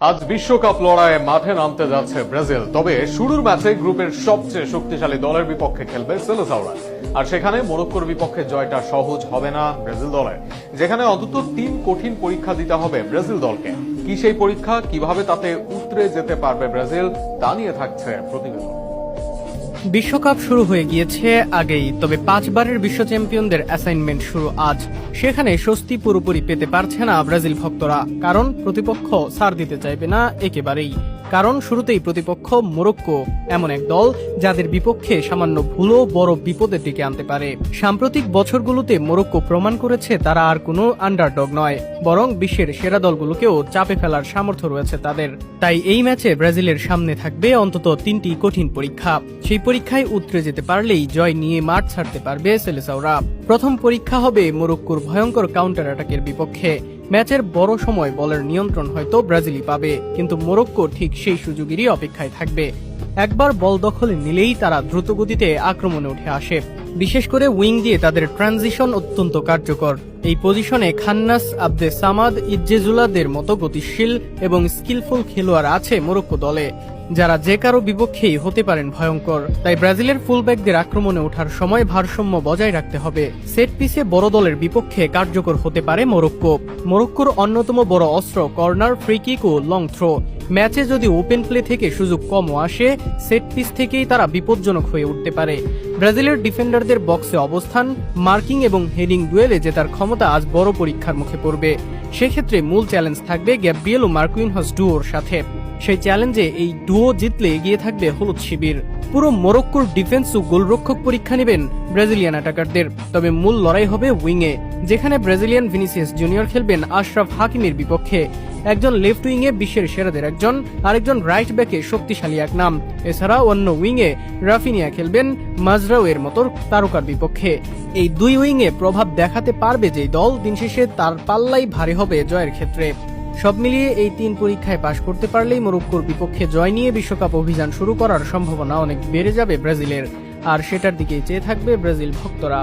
আজ বিশ্বকাপ লড়াইয়ে মাঠে নামতে যাচ্ছে ব্রাজিল। তবে শুরুর ম্যাচে গ্রুপের সবচেয়ে শক্তিশালী দলের বিপক্ষে খেলবে সেলেসাওরা। আর সেখানে মরক্কোর বিপক্ষে জয়টা সহজ হবে না ব্রাজিল দলের, যেখানে অন্তত 3 কঠিন পরীক্ষা দিতে হবে ব্রাজিল দলকে। কি সেই পরীক্ষা, কিভাবে তাতে উতরে যেতে পারবে ব্রাজিল, তা নিয়ে থাকছে প্রতিবেদন। বিশ্বকাপ শুরু হয়ে গিয়েছে আগেই, তবে 5 বারের বিশ্ব চ্যাম্পিয়নদের অ্যাসাইনমেন্ট শুরু আজ। সেখানে স্বস্তি পুরোপুরি পেতে পারছে না ব্রাজিল ভক্তরা, কারণ প্রতিপক্ষ ছাড় দিতে চাইবে না একেবারেই। কারণ শুরুতেই প্রতিপক্ষ মরক্কো, এমন এক দল যাদের বিপক্ষে সামান্য ভুলও বড় বিপদের দিকে আনতে পারে। সাম্প্রতিক বছরগুলোতে মরক্কো প্রমাণ করেছে তারা আর কোনো আন্ডারডগ নয়, বরং বিশ্বের সেরা দলগুলোকেও চাপে ফেলার সামর্থ্য রয়েছে তাদের। তাই এই ম্যাচে ব্রাজিলের সামনে থাকবে অন্তত 3টি কঠিন পরীক্ষা। সেই পরীক্ষায় উতরে যেতে পারলেই জয় নিয়ে মাঠ ছাড়তে পারবে সেলেসাওরা। প্রথম পরীক্ষা হবে মরক্কোর ভয়ঙ্কর কাউন্টার অ্যাটাকের বিপক্ষে। ম্যাচের বড় সময় বলের নিয়ন্ত্রণ হয়তো ব্রাজিলই পাবে, কিন্তু মরক্কো ঠিক সেই সুযোগেরই অপেক্ষায় থাকবে। একবার বল দখলে নিলেই তারা দ্রুতগতিতে আক্রমণে উঠে আসে। বিশেষ করে উইং দিয়ে তাদের ট্রানজিশন অত্যন্ত কার্যকর। এই পজিশনে খান্নাস, আব্দে সামাদ, ইজ্জেজুলাদের মতো গতিশীল এবং স্কিলফুল খেলোয়াড় আছে মরক্কো দলে, যারা যে কারো বিপক্ষেই হতে পারেন ভয়ঙ্কর। তাই ব্রাজিলের ফুলব্যাকদের আক্রমণে ওঠার সময় ভারসাম্য বজায় রাখতে হবে। সেট পিসে বড় দলের বিপক্ষে কার্যকর হতে পারে মরক্কো। মরক্কোর অন্যতম বড় অস্ত্র কর্নার, ফ্রি কিক ও লং থ্রো। ম্যাচে যদি ওপেন প্লে থেকে সুযোগ কমও আসে, সেট পিস থেকেই তারা বিপজ্জনক হয়ে উঠতে পারে। ব্রাজিলের ডিফেন্ডারদের বক্সে অবস্থান, মার্কিং এবং হেডিং ডুয়েলে জেতার ক্ষমতা আজ বড় পরীক্ষার মুখে পড়বে। সেক্ষেত্রে মূল চ্যালেঞ্জ থাকবে গ্যাব্রিয়েল ও মার্কুইনহস ডুওর সাথে। সেই চ্যালেঞ্জে এই ডুও জিতলে এগিয়ে থাকবে হলুদ শিবির। পুরো মরক্কোর ডিফেন্স ও গোলরক্ষক পরীক্ষা নেবেন ব্রাজিলিয়ান অ্যাটাকারদের। তবে মূল লড়াই হবে উইংয়ে, যেখানে ব্রাজিলিয়ান ভিনিসিয়াস জুনিয়র খেলবেন আশরাফ হাকিমের বিপক্ষে। একজন লেফট উইংয়ে বিশ্বের সেরাদের একজন, আরেকজন রাইট ব্যাকে শক্তিশালী এক নাম। এছাড়া অন্য উইংয়ে রাফিনিয়া খেলবেন মাজরাওয়ের মতো তারকার বিপক্ষে। এই দুই উইংয়ে প্রভাব দেখাতে পারবে যে দল, দিন শেষে তার পাল্লাই ভারী হবে জয়ের ক্ষেত্রে। সব মিলিয়ে এই 3 পরীক্ষায় পাশ করতে পারলেই মরক্কোর বিপক্ষে জয় নিয়ে বিশ্বকাপ অভিযান শুরু করার সম্ভাবনা অনেক বেড়ে যাবে ব্রাজিলের। আর সেটার দিকেই চেয়ে থাকবে ব্রাজিল ভক্তরা।